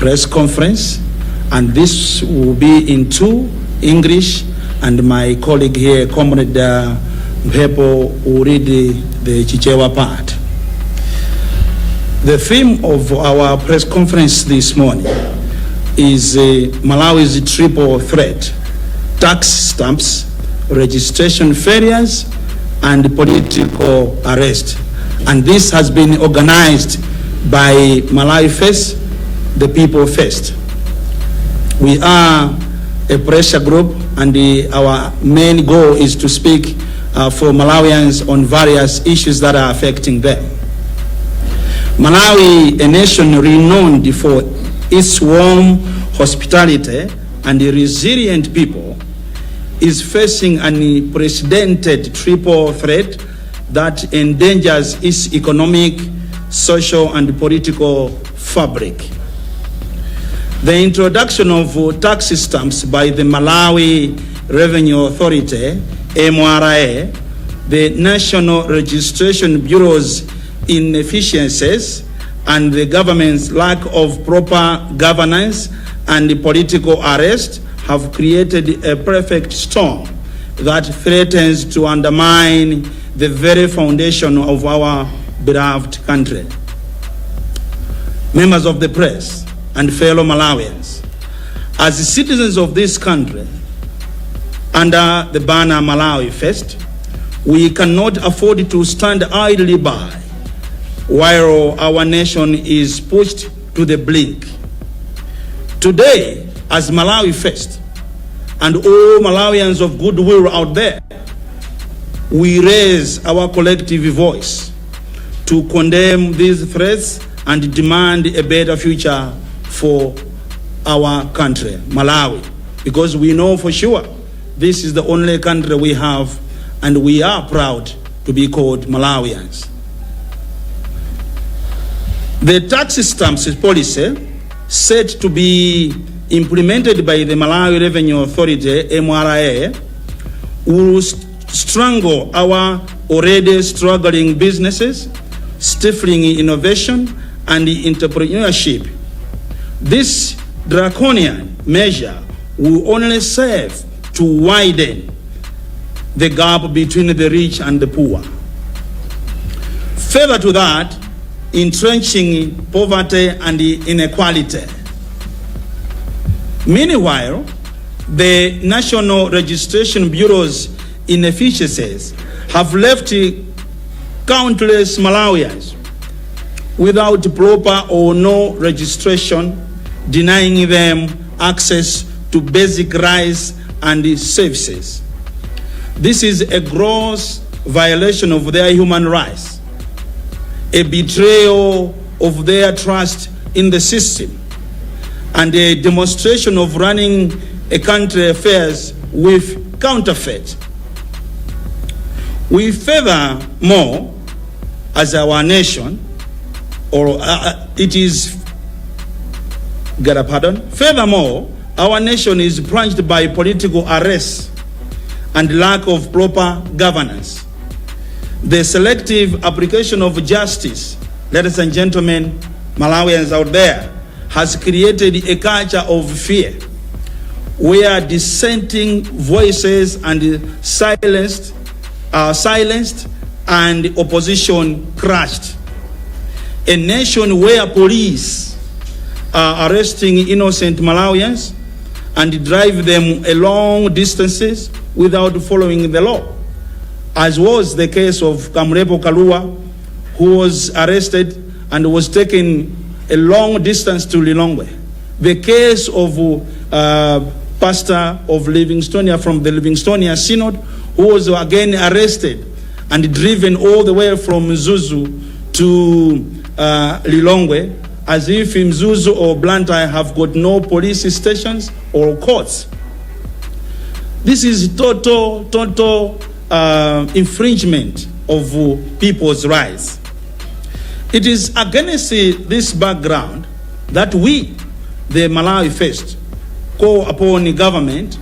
press conference, and this will be in two, English, and my colleague here, Comrade Mpepo, will read the Chichewa part. The theme of our press conference this morning is Malawi's triple threat: tax stamps, registration failures, and political arrest. And this has been organized by Malawi First, the People First. We are a pressure group, and our main goal is to speak for Malawians on various issues that are affecting them. Malawi, a nation renowned for its warm hospitality and resilient people, is facing an unprecedented triple threat that endangers its economic, social, and political fabric. The introduction of tax stamps by the Malawi Revenue Authority, MRA, the National Registration Bureau's inefficiencies, and the government's lack of proper governance and political arrest have created a perfect storm that threatens to undermine the very foundation of our beloved country. Members of the press and fellow Malawians, as citizens of this country, under the banner Malawi First, we cannot afford to stand idly by while our nation is pushed to the brink. Today, as Malawi First, and all Malawians of goodwill out there, we raise our collective voice to condemn these threats and demand a better future for our country, Malawi, because we know for sure this is the only country we have, and we are proud to be called Malawians. The tax stamps policy, set to be implemented by the Malawi Revenue Authority, MRA, will strangle our already struggling businesses, stifling innovation and entrepreneurship. This draconian measure will only serve to widen the gap between the rich and the poor. Further to that, entrenching poverty and inequality. Meanwhile, the National Registration Bureau's inefficiencies have left countless Malawians without proper or no registration, denying them access to basic rights and services. This is a gross violation of their human rights, a betrayal of their trust in the system, and a demonstration of running a country affairs with counterfeit. We furthermore, as our nation, furthermore, our nation is plunged by political arrests and lack of proper governance. The selective application of justice, ladies and gentlemen, Malawians out there, has created a culture of fear where dissenting voices and silenced and opposition crushed. A nation where police are arresting innocent Malawians and drive them long distances without following the law, as was the case of Kamrepo Kalua, who was arrested and was taken a long distance to Lilongwe. The case of pastor of Livingstonia from the Livingstonia Synod, who was again arrested and driven all the way from Mzuzu to Lilongwe, as if Mzuzu or Blantyre have got no police stations or courts. This is total infringement of people's rights. It is against this background that we, the Malawi First, call upon the government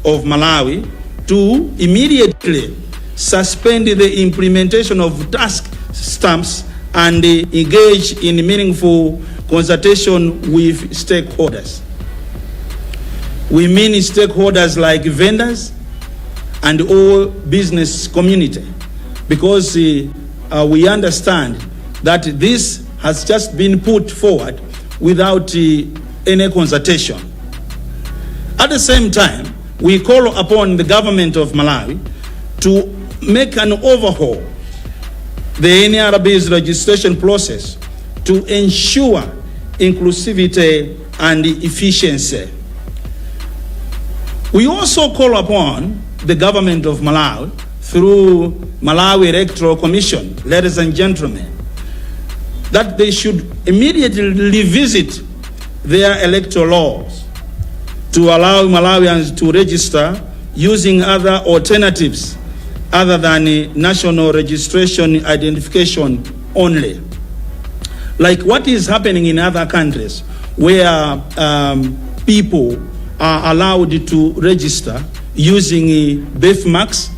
of Malawi to immediately suspend the implementation of tax stamps and engage in meaningful consultation with stakeholders. We mean stakeholders like vendors and all business community, because we understand that this has just been put forward without any consultation. At the same time, we call upon the government of Malawi to make an overhaul the NRB's registration process to ensure inclusivity and efficiency. We also call upon the government of Malawi through Malawi Electoral Commission, ladies and gentlemen, that they should immediately revisit their electoral laws to allow Malawians to register using other alternatives other than national registration identification only. Like what is happening in other countries where people are allowed to register using birthmarks,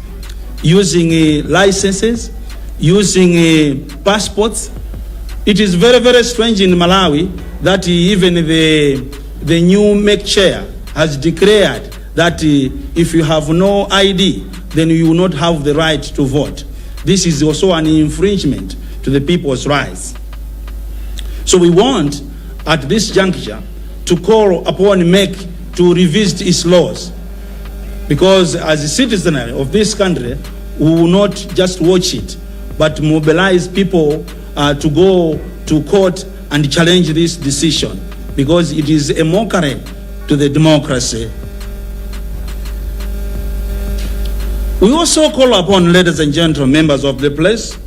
using licenses, using passports. It is very, very strange in Malawi that even the new make chair has declared that if you have no ID, then you will not have the right to vote. This is also an infringement to the people's rights. So we want, at this juncture, to call upon MEC to revisit its laws, because as a citizen of this country, we will not just watch it, but mobilize people to go to court and challenge this decision, because it is a mockery to the democracy. We also call upon, ladies and gentlemen, members of the place,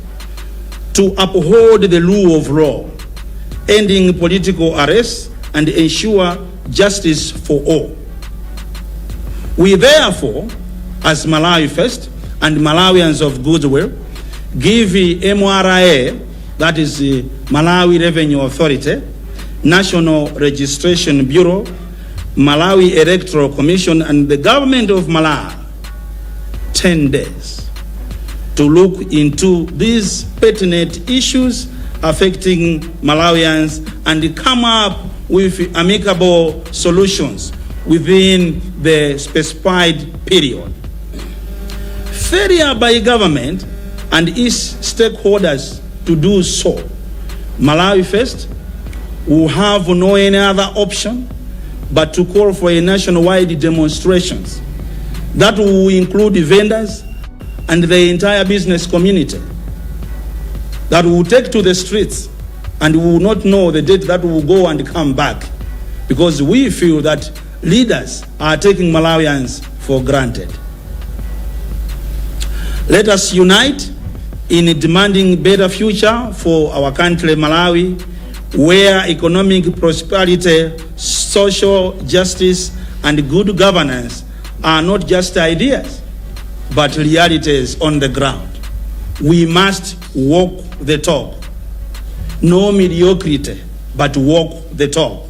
to uphold the rule of law, ending political arrests and ensure justice for all. We therefore, as Malawi First and Malawians of goodwill, give the MRA, that is the Malawi Revenue Authority, National Registration Bureau, Malawi Electoral Commission, and the government of Malawi 10 days to look into these pertinent issues affecting Malawians and come up with amicable solutions within the specified period. Failure by government and its stakeholders to do so, Malawi First will have no any other option but to call for a nationwide demonstrations that will include vendors and the entire business community, that will take to the streets, and we will not know the date that will go and come back, because we feel that leaders are taking Malawians for granted. Let us unite in demanding better future for our country, Malawi, where economic prosperity, social justice, and good governance are not just ideas, but realities on the ground. We must walk the talk. No mediocrity, but walk the talk.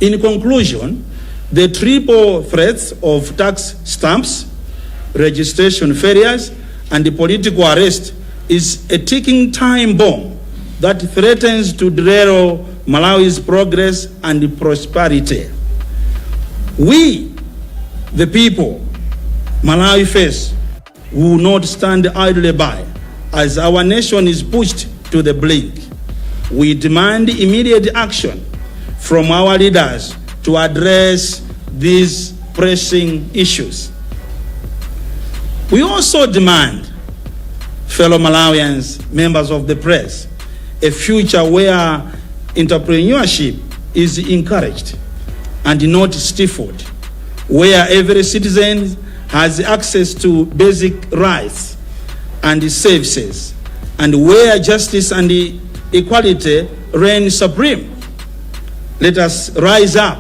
In conclusion, the triple threats of tax stamps, registration failures, and the political arrest is a ticking time bomb that threatens to derail Malawi's progress and prosperity. We, the people, Malawi First, will not stand idly by as our nation is pushed to the brink. We demand immediate action from our leaders to address these pressing issues. We also demand, fellow Malawians, members of the press, a future where entrepreneurship is encouraged and not stifled, where every citizen has access to basic rights and services, and where justice and equality reign supreme. Let us rise up,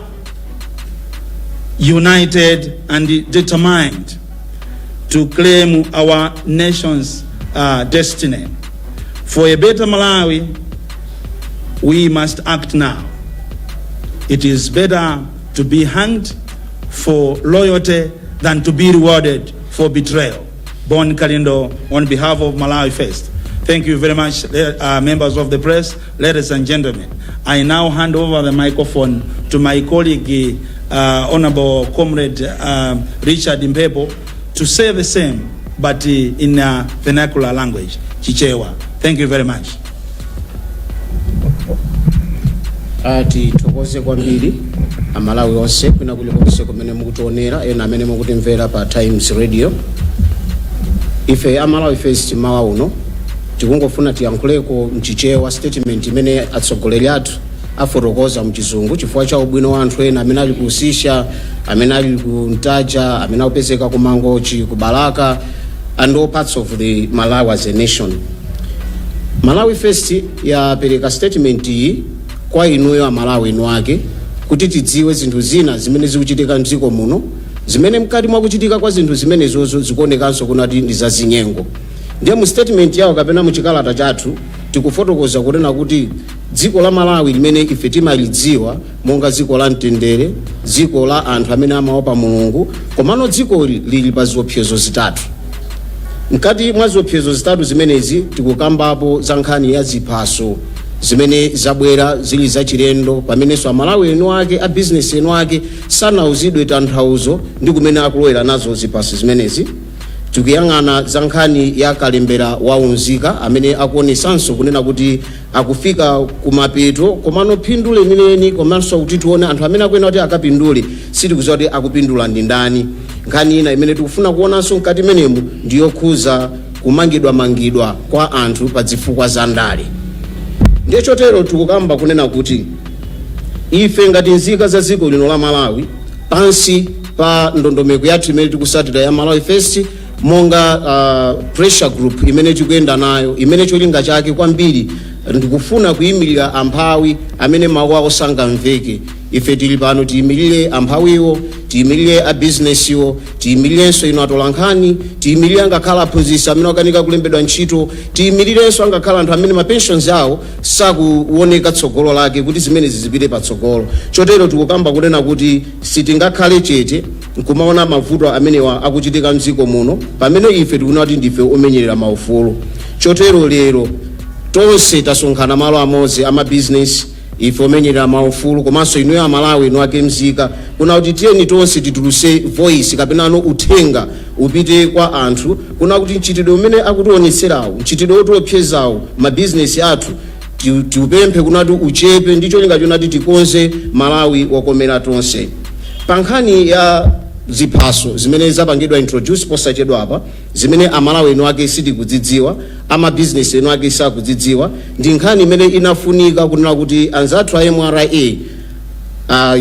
united and determined, to claim our nation's destiny. For a better Malawi, we must act now. It is better to be hanged for loyalty than to be rewarded for betrayal. Born Kalindo, on behalf of Malawi First. Thank you very much, members of the press, ladies and gentlemen. I now hand over the microphone to my colleague, Honorable Comrade Richard Mpepo, to say the same, but in vernacular language, Chichewa. Thank you very much. Titokoze kwambiri amalawi onse kwina kulikonse kumene mukutionera ena amene mukutimvera pa Times Radio. Ife amalawi first mawa uno tikungofuna tiyankhuleko mchichewa statement imene atsogoleri athu afotokoza mchizungu chifukwa cha ubwino wa anthu ena amene ali kuhusisha, amene ali kuntaja, amene akupezeka ku Mangochi, ku Balaka and all parts of the Malawi as a nation. Malawi first yapereka statement iyi kwa inuyo amalawi inu ake kuti tidziwe zinthu zina zimene zikuchitika mdziko muno, zimene mkati mwa kuchitika kwa zinthu zimene zozo zikuonekanso kunati ndi zazinyengo. Ndiye mu statement yawo kapena mu chikalata chathu tikufotokoza kunena kuti dziko la Malawi limene ife timalidziwa monga dziko la mtendere, dziko la anthu amene amaopa Mulungu, komano dziko lili pa ziopsezo zitatu. Mkati mwa ziopsezo zitatu zimenezi tikukambapo za nkhani ya ziphaso zimene zabwera zili zachilendo pamenenso amalawi enu ake a business enu ake sanauzidwe tanthauzo ndi kumene akulowera nazo ziphaso zimenezi. Tikuyang'ana za nkhani ya kalembera waunzika amene akuonesanso kunena kuti akufika kumapeto komano phindu lenileni komanso kuti tione anthu amene akuyenera kuti akapindule sitikudziwa kuti akupindula ndi ndani. Nkhani ina imene tikufuna kuonanso mkati menemu ndiyokhuza kumangidwa kwa anthu pa zifukwa za ndale. Ndiye chotero tikukamba kunena kuti ife ngati nzika za dziko lino la Malawi pansi pa ndondomeko yathu imene tikusatira ya Malawi First monga pressure group imene tikuyenda nayo, imene cholinga chake kwambiri ndikufuna kuyimirira amphawi amene mawu awo sangamveke. Ife tili pano tiyimirire amphawiwo, tiyimirire a business iwo, tiyimirirenso ino atolankhani, tiyimirire angakhala aphunzitsi amene akanika kulembedwa ntchito, tiyimirirenso angakhala anthu amene ma pensions awo sakuoneka tsogolo lake kuti zimene zizipite patsogolo. Chotero tikukamba kunena kuti sitingakhale chete nkumaona mavuto amenewa akuchitika mdziko muno pamene ife tikunena kuti ndife omenyerera maufulu. Chotero lero tonse tasonkhana malo amodzi ama business ife omenyerera maufulu komanso inuyo amalawi inu ake mzika kuna kuti tiyeni tonse tituluse voice kapena ano uthenga upite kwa anthu kuna kuti mchitidwe umene akutionetserawo, mchitidwe otiopsezawo ma business athu tiupemphe kuna kuti uchepe, ndicho cholinga chonati tikonze Malawi wakomera tonse. Pankhani ya ziphaso zimene zapangidwa introduce posachedwa apa zimene amalawi enu ake sitikudzidziwa, ama business enu ake sakudzidziwa, ndi nkhani imene inafunika kunena kuti anzathu a MRA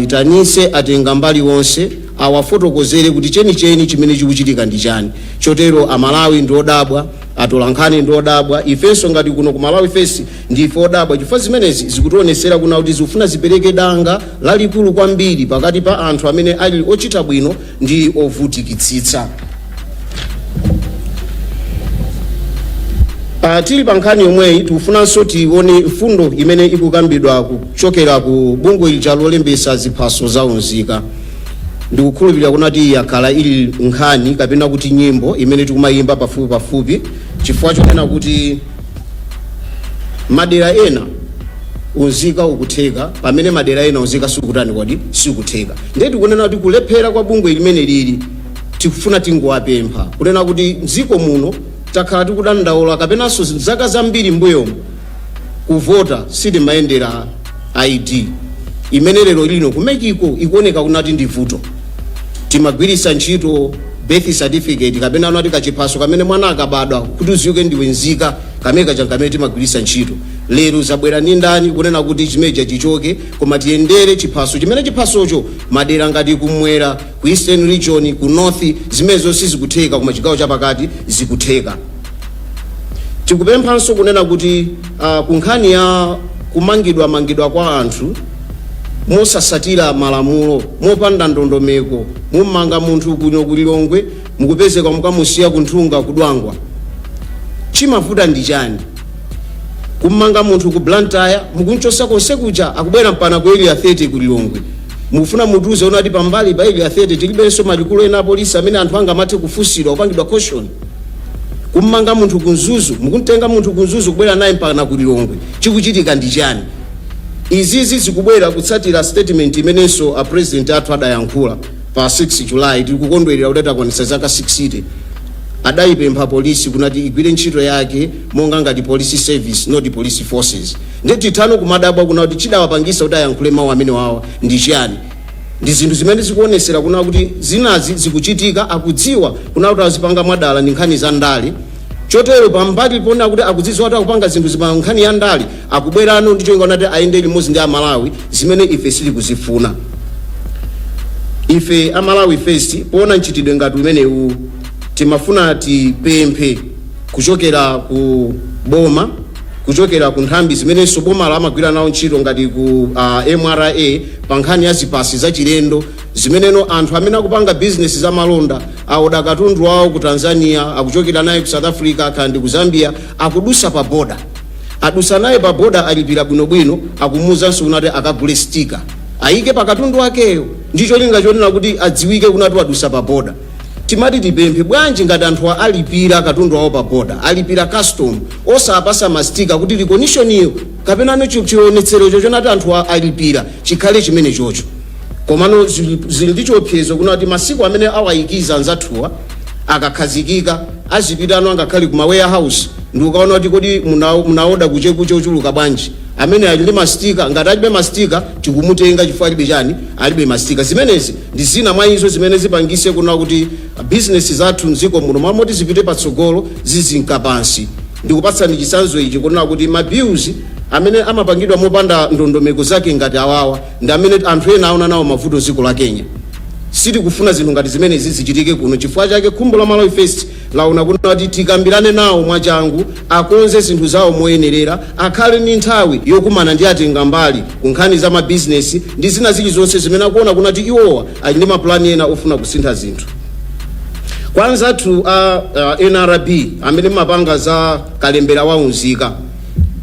itanise atenga mbali wonse awafotokozere kuti chenicheni chimene chikuchitika ndi chani. Chotero amalawi ndiodabwa, atolankhani ndiodabwa, ifenso ngati kuno ku Malawi First ndife odabwa chifukwa zimenezi zikutionesera kuna kuti zikufuna zipereke danga lalikulu kwambiri pakati pa anthu amene ali ochita bwino ndi ovutikitsitsa. Tili pankhani yomweyi tikufunanso tione mfundo imene ikukambidwa kuchokera ku bungwe lija lolembesa ziphaso zaunzika. Ndikukhulupirira kunati yakhala ili nkhani kapena kuti nyimbo imene tikumayimba pafupi chifukwa chonena kuti madera ena unzika ukutheka pamene madera ena unzika sikutani kodi sikutheka. Ndiye tikunena kuti kulephera kwa bungwe limene lili tikufuna tingowapempha kunena kuti mdziko muno takhala tikudandaula kapenanso zaka zambiri mbuyomo kuvota sitimayendera ID imene lero lino kumechiko ikuoneka kunati ndi vuto. Timagwirisa ntchito birth certificate kapena anati kachiphaso kamene mwana akabadwa kuti uziuke ndiwe nzika kameka changamene timagwirisa ntchito. Lero zabwera ndi ndani kunena kuti chimeja chichoke koma tiyendere chiphaso chimene chiphasocho madera ngati kumwera ku Eastern region ku North zimezo sizikutheka koma chigawo chapakati zikutheka. Tikupemphanso kunena kuti kunkhani ya kumangidwa kwa anthu mosasatira malamulo mopanda ndondomeko mumanga munthu kuno kulilongwe mukupezeka mukamusiya kunthunga kudwangwa chimavuta ndi chani. Kumanga munthu ku Blantyre mukunchosa konse kuja akubwera mpana ku area 30 kulilongwe mufuna mutuze unati pambali pa area 30 tilibenso malikulu ena polisi amene anthu anga amathe kufunsira kupangidwa caution. kummanga munthu kunzuzu, mukuntenga munthu kunzuzu kubwera naye mpaka ku Lilongwe, chikuchitika ndi chani? Izizi zikubwera kutsatira statement imenenso a president athu adayankhula pa 6 July. Tikukondwerera kuti atakwanitsa zaka 60 adayipempha polisi kunati igwire ntchito yake monga ngati police service not police forces. Ndeti tano kumadabwa kuna kuti chidawapangisa kuti ayankhule mawu amene wawa ndi chiyani. Ndi zinthu zimene zikuonesera kuna kuti zinazi zikuchitika, akudziwa kuna kuti azipanga mwadala ndi nkhani za ndale. Chotero pambali pona kuti akudziwa kuti akupanga zinthu zipanga nkhani ya ndale, akubwerano ndicho ingati ayende limodzi ndi Amalawi zimene ife sili kuzifuna. Ife Amalawi first pona nchitidwe ngati umenewu timafuna tipemphe kuchokera ku boma, kuchokera ku nthambi zimenenso boma lamagwira nawo ntchito ngati ku MRA pa nkhani ya zipasi za chilendo zimeneno anthu amene akupanga business za malonda aoda katundu wawo ku Tanzania, akuchokera naye ku South Africa kandi ku Zambia, akudusa pa border. Adusa naye pa border alipira bwinobwino, akumuzanso kunati akagule sticker ayike pa katundu wakeyo, ndicho linga chonena kuti adziwike kunati wadusa pa border. Timati tipemphe bwanji ngati anthu alipira katundu wawo pa border, alipira custom, osapasa mastika kuti recognition iyo kapena no chionetsero chonati anthu alipira chikhale chimene chocho. Komano zili ndi chiopsezo kunati masiku amene awayikiza anzathuwa akakhazikika azipitano angakhale ku warehouse, ndi ukaona kuti kodi munaoda kuchekuche ochuluka bwanji, amene ali ndi mastika ngati alibe mastika tikumutenga chifukwa alibe chani, alibe mastika. Zimenezi ndi zina mwa izo zimene zipangise kuna kuti business zathu mziko muno mamoti zipite patsogolo zizinka pansi. Ndikupatsani chitsanzo ichi kuna kuti mabills amene amapangidwa mopanda ndondomeko zake ngati awawa ndi amene anthu ena aona nawo mavuto ziko la Kenya. Siti kufuna zinthu ngati zimene zizichitike kuno, chifukwa chake khumbo la Malawi First laona kuti tikambirane nawo mwachangu, akonze zinthu zawo moyenerera, akhale ndi nthawi yokumana ndi atenga mbali ku nkhani za mabusiness ndi zina zilizonse zimene akuona kunati iwowa ali ndi maplani ena ofuna kusintha zinthu. Kwanza tu NRB amene mapanga za kalembera waunzika,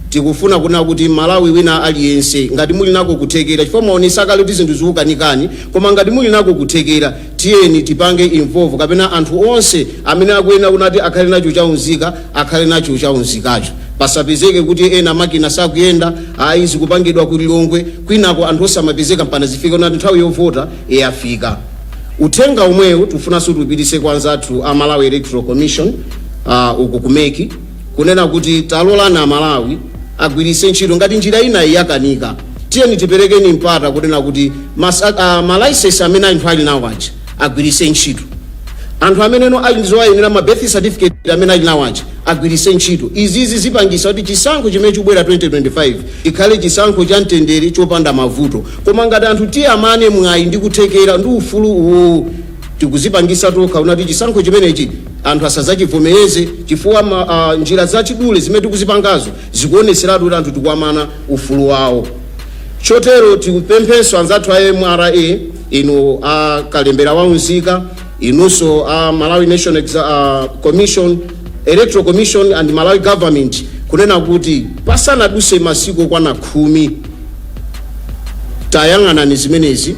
tikufuna kuna kuti Malawi wina aliyense ngati muli nako kuthekera, chifukwa maonesa kale kuti zinthu zikukanikani, koma ngati muli nako kuthekera tiyeni tipange involve kapena anthu onse amene akuyenera kunati akhale nacho chaunzika akhale nacho chaunzikacho. Pasapezeke kuti ena makina sakuyenda aizi kupangidwa ku Lilongwe kwinako anthu osamapezeka mpana zifika kunati nthawi yovota yafika. Uthenga omwewo tufunanso tupitise kwanza athu a Malawi Electoral Commission uku kumeki kunena kuti talolana Malawi agwirise ntchito ngati njira ina yakanika. Tiyeni tiperekeni mpata kunena kuti malaisesi amene anthu ali nawo aja agwirise ntchito. Anthu ameneno ali ndizowayenera ma birth certificate amene ali nawo aja agwirise ntchito. Izizi zipangisa kuti chisankho chimene chibwera 2025 ikhale chisankho cha mtendere chopanda mavuto. Koma ngati anthu tiyamane mwayi ndi kuthekera ndi ufulu uwu tikuzipangisa tokha unati chisankho chimenechi anthu asazachivomereze chifukwa njira zachidule zimene tikuzipangazo zikuoneseratu kuti anthu tikuamana ufulu wawo. Chotero tikupemphenso anzathu a MRA ino kalembera waunzika, inunso Malawi National Commission, Electoral Commission and Malawi government kunena kuti pasanaduse masiku kwana 10 tayang'anani zimenezi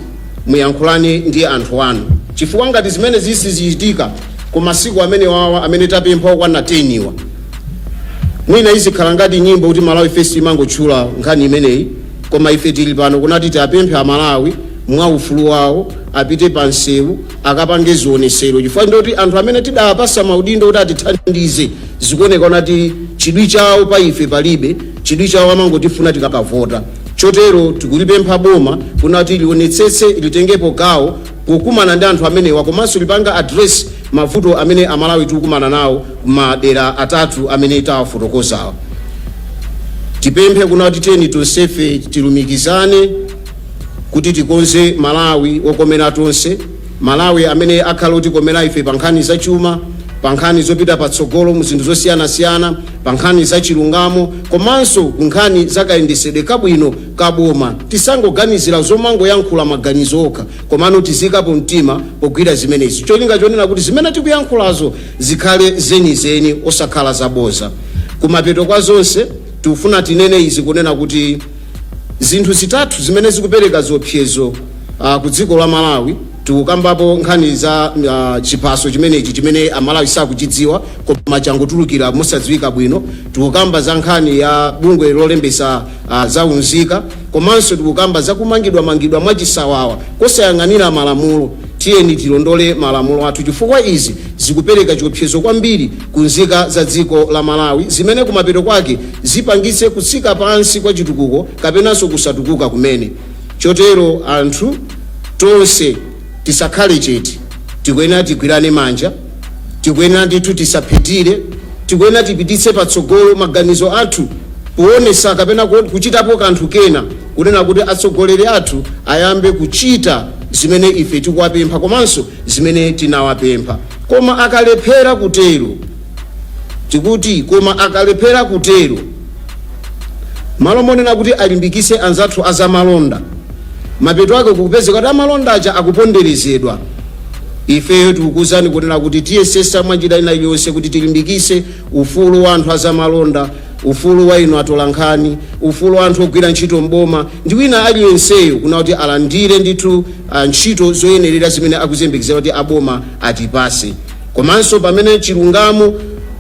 muyankhulane ndi anthu anu, chifukwa ngati zimene zisizichitika ku masiku amene wawa amene tapempha kwana 10 iwa mwina izikhala ngati nyimbo kuti Malawi First imangotchula nkhani imeneyi, koma ife tili pano kunati tapemphe a Malawi mwa ufulu wawo apite pansewu akapange zionesero, chifukwa ndoti anthu amene tidapasa maudindo kuti atithandize zikuoneka kunati chidwi chawo pa ife palibe, chidwi chawo amangotifuna tikakavota. Chotero tikulipempha boma kunati lionetsetse litengepo gawo pokumana ndi anthu amenewa, komanso lipanga address mavuto amene Amalawi tikukumana nawo madera atatu amene tawafotokozawa. Tipemphe kunati tiyeni tonsefe tilumikizane kuti tikonze Malawi wokomera tonse, Malawi amene akhala otikomera ife pa nkhani za chuma, pa nkhani zopita patsogolo mu zinthu zosiyanasiyana, pa nkhani za chilungamo, komanso ku nkhani zakayendesedwe kabwino kaboma. Tisangoganizira zomangoyankhula maganizo okha, komano tizikapo mtima pogwira zimenezi. Cholinga chonena kuti zimene tikuyankhulazo zikhale zenizeni osakhala zaboza. Kumapeto kwa zonse tikufuna tinene izi kunena kuti zinthu zitatu zimene zikupereka ziopsezo ku dziko la Malawi tikukambapo nkhani za chiphaso chimenechi chimene amalawi sakuchidziwa koma changotulukira mosadziwika bwino. Tikukamba za nkhani ya bungwe lolembesa za unzika, komanso tikukamba za kumangidwa mwachisawawa kosayang'anira malamulo. Tiyeni tilondole malamulo athu chifukwa izi zikupereka chiopsezo kwambiri kunzika za dziko la Malawi, zimene kumapeto kwake zipangitse kutsika pansi kwa chitukuko kapenanso kusatukuka kumene. Chotero anthu tonse tisakhale chete, tikuyenera tigwirane manja, tikuyenera ndithu tisaphitire, tikuyenera tipititse patsogolo maganizo athu poonesa kapena kuchitapo kanthu kena kunena kuti atsogoleri athu ayambe kuchita zimene ife tikuwapempha komanso zimene tinawapempha. Koma akalephera kutero, tikuti koma akalephera kutero, malo monena kuti alimbikise anzathu azamalonda, mapeto ake kukupezeka kuti amalonda aja akuponderezedwa. Ifeyo tikukuzani kunena kuti tiyesesa mwanjira ina iliyonse kuti tilimbikise ufulu wa anthu azamalonda, ufulu wa inu atolankhani, ufulu wa anthu ogwira ntchito mboma, ndi wina aliyenseyo kuna kuti alandire ndithu ntchito zoyenerera zimene akuzembekeza kuti aboma atipase. Komanso pamene chilungamo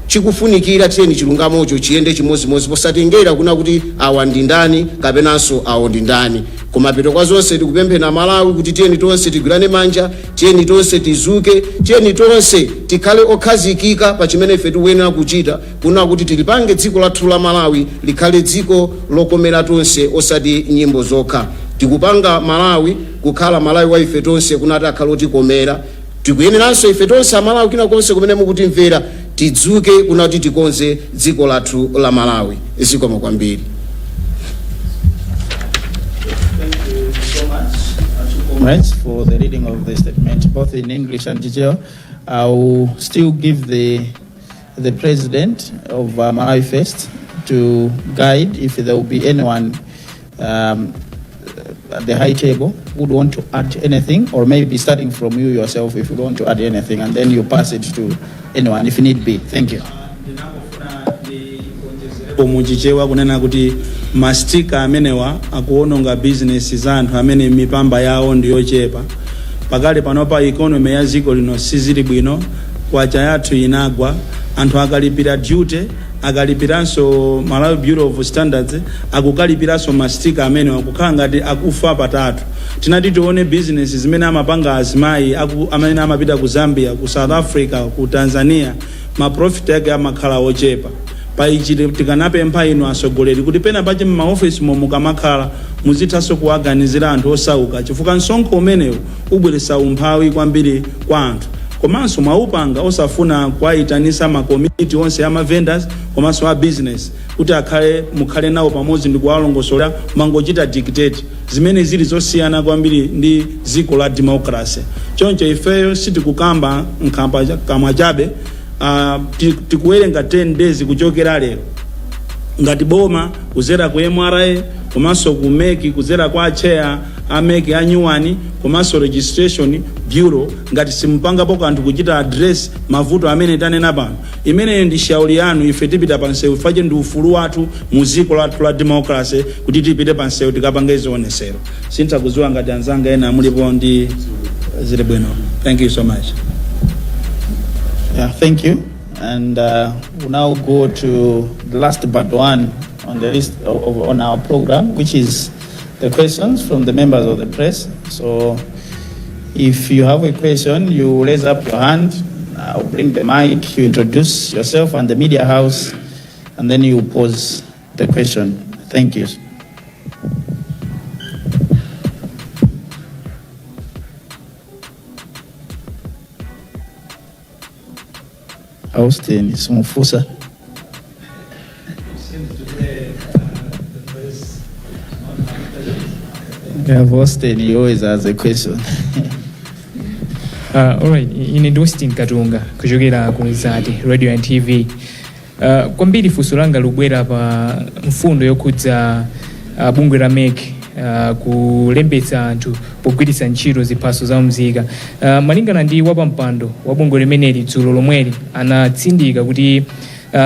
chikufunikira, tiyeni chilungamocho chiyende chimozimozi posatengera kuna kuti awa ndi ndani kapenanso awo ndi ndani. Koma peto kwa zonse tikupemphera Malawi kuti tiyeni tonse tigwirane manja, tiyeni tonse tizuke, tiyeni tonse tikhale okhazikika pa chimene ife tikuyenera kuchita kuna kuti tilipange dziko lathu la Malawi likhale dziko lokomera tonse osati nyimbo zokha. Tikupanga Malawi kukhala Malawi wa ife tonse kunati akhale otikomera. Tikuyeneranso ife tonse amalawi kina konse kumene mukutimvera tidzuke kuna kuti tikonze dziko lathu la Malawi. Zikomo kwambiri. Right, for the reading of the statement, both in English and Chichewa. I will still give the president of Malawi First to guide if there will be anyone at the high table who would want to add anything, or maybe starting from you yourself if you want to add anything, and then you pass it to anyone if need be. Thank you. Muchichewa kunena kuti mastika amenewa akuononga business za anthu amene mipamba yawo ndiyochepa. Pakali panopa economy ya dziko lino sizili bwino, kwacha yathu inagwa, anthu akalipira duty, akalipiranso Malawi Bureau of Standards, akukalipiranso mastika amenewa akukhala ngati akufa patatu. Tinati tione business zimene amapanga azimayi amene amapita ku Zambia, ku South Africa, ku Tanzania, ma profit yake amakhala ochepa. Paichite tikanapempha inu asogoleri kuti pena pache m'maofisi momwe mukamakhala muzithanso kuwaganizira anthu osauka chifukwa msonkho umenewu ubweretsa umphawi kwambiri kwa anthu. Komanso mwaupanga osafuna kuwayitanisa makomiti onse ya vendors komanso a business kuti mukhale nawo pamodzi ndi kuwalongosola mangochita dictate zimene zili zosiyana kwambiri ndi dziko la democracy. Choncho ifeyo sitikukamba nkhamba kamwa chabe. Tikuwerenga 10 days kuchokera lero ngati boma kuzera ku MRA komanso ku MEC kuzera kwa chair ameke anyuwani komanso registration bureau ngati simpangapo kanthu kuchita address mavuto amene tanena pano. Imene ndi shauri yanu, ife tipita pansewu fache ndi ufulu wathu mu dziko lathu la democracy kuti tipite pansewu tikapange zionesero. Sintakuziwa ngati anzanga ena mulipo ndi zile bwino. Thank you so much. Yeah, thank you. And we'll now go to the last but one on the list on our program, which is the questions from the members of the press. So if you have a question, you raise up your hand. I'll bring the mic, you introduce yourself and the media house, and then you pose the question. Thank you. Austin Sumufusa. Austin, he always has a question. All right, ine ndi Austin Katunga kuchokera ku Mzati Radio and TV. Kwambiri funso langa lubwera pa mfundo yokhudza bungwe la MEC kulembetsa anthu pogwiritsa ntchito ziphaso za muzika. Malingana ndi wapampando wa bungwe limeneli dzulo lomweli anatsindika kuti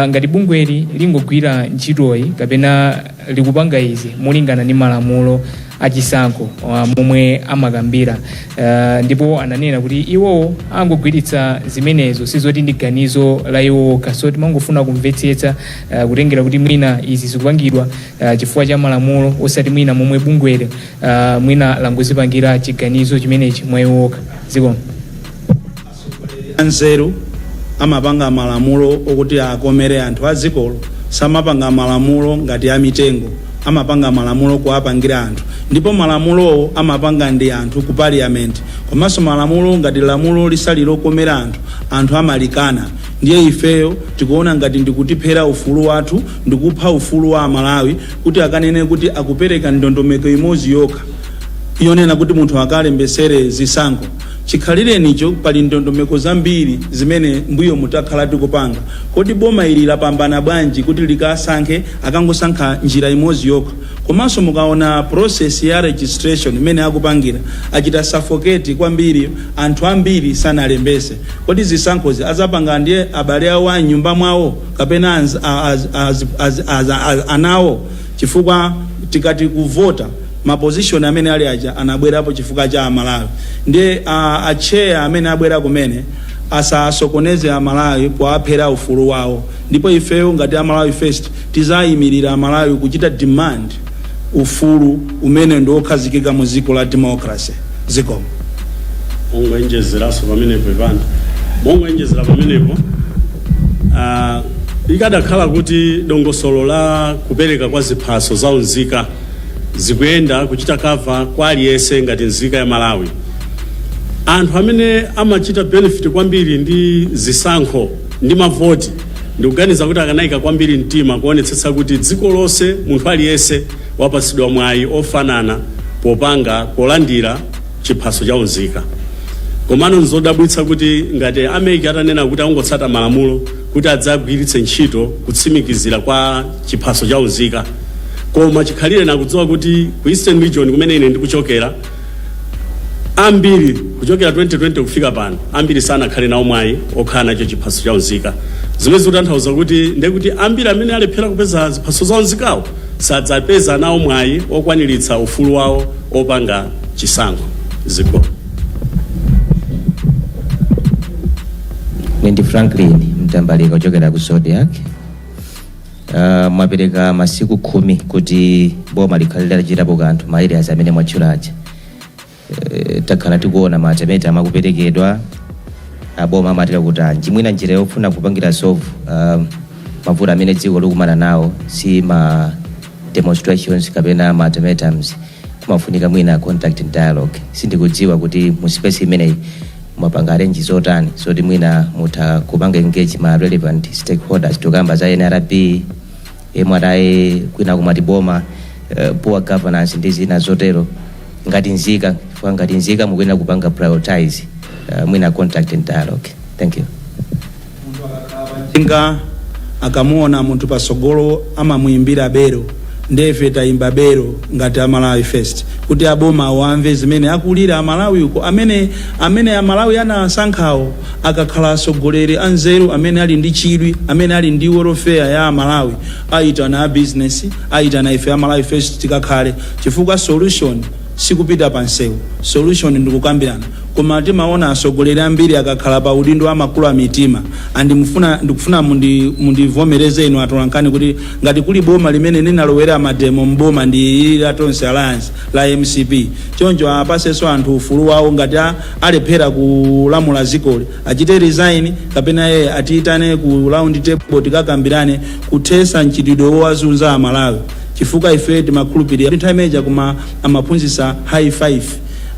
ngati bungweli lingogwira ntchitoyi kapena likupanga izi molingana ndi malamulo achisankho momwe amakambira, ndipo ananena kuti iwo angogwiritsa zimenezo sizoti ndi ganizo la iwo kasoti mangofuna kumvetsetsa kutengera kuti mwina izi zikupangidwa chifukwa cha malamulo osati mwina momwe bungwere mwina langozipangira chiganizo chimenechi mwa iwoka. Zikomo. Anzeru amapanga malamulo okuti akomere anthu azikolo, samapanga malamulo ngati a mitengo, amapanga malamulo kuapangira anthu, ndipo malamulo amapanga ndi anthu ku parliament. Komanso malamulo ngati lamulo lisali lokomera anthu amalikana. Ndiye ifeyo tikuona ngati ndikutiphera ufulu wathu, ndikupha ufulu wa Malawi kuti akanene kuti akupereka ndondomeko imodzi yokha iyonena kuti munthu akalembesere zisankho. Chikhalire nicho pali ndondomeko zambiri zimene mbuyo mutakhala tikupanga. Kodi boma ili lapambana bwanji kuti likasankhe akangosankha njira imodzi yokha? Komanso mukaona process ya registration imene akupangira achita suffocate kwambiri, anthu ambiri sanalembese. Kodi zisankhozi azapanga ndiye abale awo a nyumba mwawo kapena anawo? Chifukwa tikati kuvota maposition amene ali aja anabwerapo chifukwa cha Malawi. Ndiye acheya amene abwera kumene asasokoneze Malawi kuaphera ufulu wawo. Ndipo ifeyo ngati Malawi First tizayimirira Malawi kuchita demand ufulu umene ndokhazikika mu dziko la democracy. Zikomo. Ongoenjezeraso pamenepo ipanda. Mongoenjezera pamenepo ikadakhala kuti dongosolo la kupereka kwa ziphaso za unzika zikuyenda kuchita kava kwa aliyese ngati nzika ya Malawi, anthu amene amachita benefit kwambiri ndi zisankho ndi mavoti ndikuganiza kuti akanayika kwambiri mtima kuonetsetsa kuti dziko lonse munthu aliyese wapasidwa mwayi ofanana polandira chiphaso cha unzika. Komano nzodabwitsa kuti ngati America atanena kuti angotsata malamulo kuti adzagwiritse ntchito kutsimikizira kwa chiphaso cha unzika, koma chikhalire nakudziwa kuti ku Eastern Region kumene ine ndikuchokera ambiri kuchokera 2020 kufika pano ambiri sana khale nawo mwayi okhala nacho chiphaso cha unzika. Zimene zikutanthauza kuti ndekuti ambiri amene alephera kupeza ziphaso za unzikawo sadzapeza nawo mwayi okwaniritsa ufulu wawo opanga chisankho. Zikomo. Ndi Franklin Mtambalika kuchokera ku Zodiac. Mwapereka masiku 10 kuti boma likhalira lichitapo kanthu ma areas amene mwatchulacha. Takhala tikuona matemeta amakuperekedwa aboma amatera kuti mwina njira yofuna kupangira solve mavuto amene dziko likumana nawo si ma demonstrations kapena matemetiums, kumafunika mwina contact and dialogue. Sindikudziwa kuti mu space imeneyi mapanga arrange zotani so mwina mutha kupanga engage ma relevant stakeholders tukamba za NRB, MRI, kwina kumati boma, poor governance ndi zina zotero. Ngati nzika mukwena kupanga prioritize mwina contact and dialogue. Thank you. Inga akamuona muntu pasogolo amamuimbira bero, ndefe taimba bero ngati Malawi First kuti aboma awamve zimene akulira Malawi uko amene Malawi anasankhawo akakhala asogoleri anzeru amene ali ndi chidwi, amene ali ndi welfare ya Malawi, aita na business, aita na ife Malawi First tikakhale, chifukwa solution sikupita pansewu, solution ndikukambirana. Koma timaona asogoleri ambiri akakhala pa udindo wa makulu a mitima, ndikufuna mundivomereze inu atolankani kuti ngati kuli boma limene linalowera mademo mboma ndi Latonse Alliance la MCP, choncho apaseso anthu ufulu wawo ngati alephera kulamula zikoli achite resign kapena yeye atiitane ku round table tikakambirane kuthesa mchitidwe wowazunza Malawi. Chifukwa ife timakhulupirira nthameja kuma amaphunzitsa high five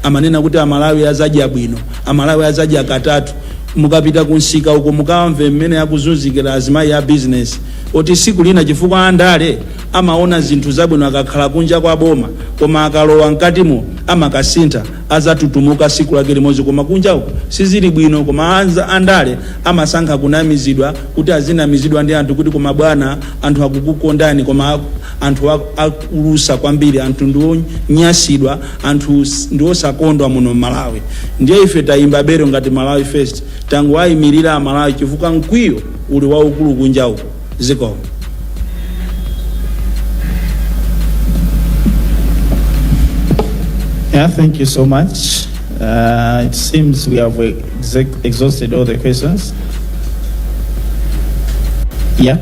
amanena kuti Malawi azadya bwino, Malawi azadya katatu. Mukapita kunsika uko mukamve mmene yakuzunzikira azimayi ya business oti siku lina chifukwa andale amaona zinthu zabwino akakhala kunja kwa boma, koma akalowa mkatimo amakasintha azatutumuka siku lake limodzi. Koma kunja uko sizili bwino, koma andale amasankha kunamizidwa kuti azinamizidwa ndi anthu kuti koma bwana anthu akukukondani, koma anthu akulusa kwambiri, anthu ndiwo nyasidwa, anthu ndiwo sakondwa muno Malawi. Ndiye ife taimba bero ngati Malawi First tangu ayimirira Malawi chifukwa mkwiyo uli waukulu kunja uko. Zikomo. Yeah, thank you so much. It seems we have exhausted all the questions. Yeah,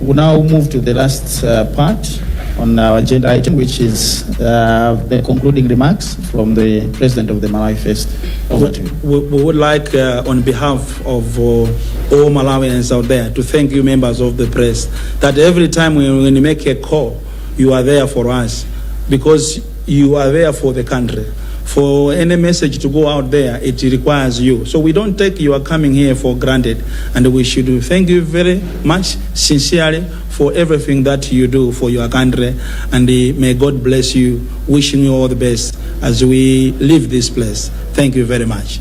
we'll now move to the last part on our agenda item, which is the concluding remarks from the President of the Malawi Fest. Over to you. We would like, on behalf of all Malawians out there, to thank you, members of the press, that every time when you make a call, you are there for us, because you are there for the country. For any message to go out there, it requires you. So we don't take your coming here for granted, and we should thank you very much, sincerely, for everything that you do for your country, and may God bless you. Wishing you all the best as we leave this place. Thank you very much.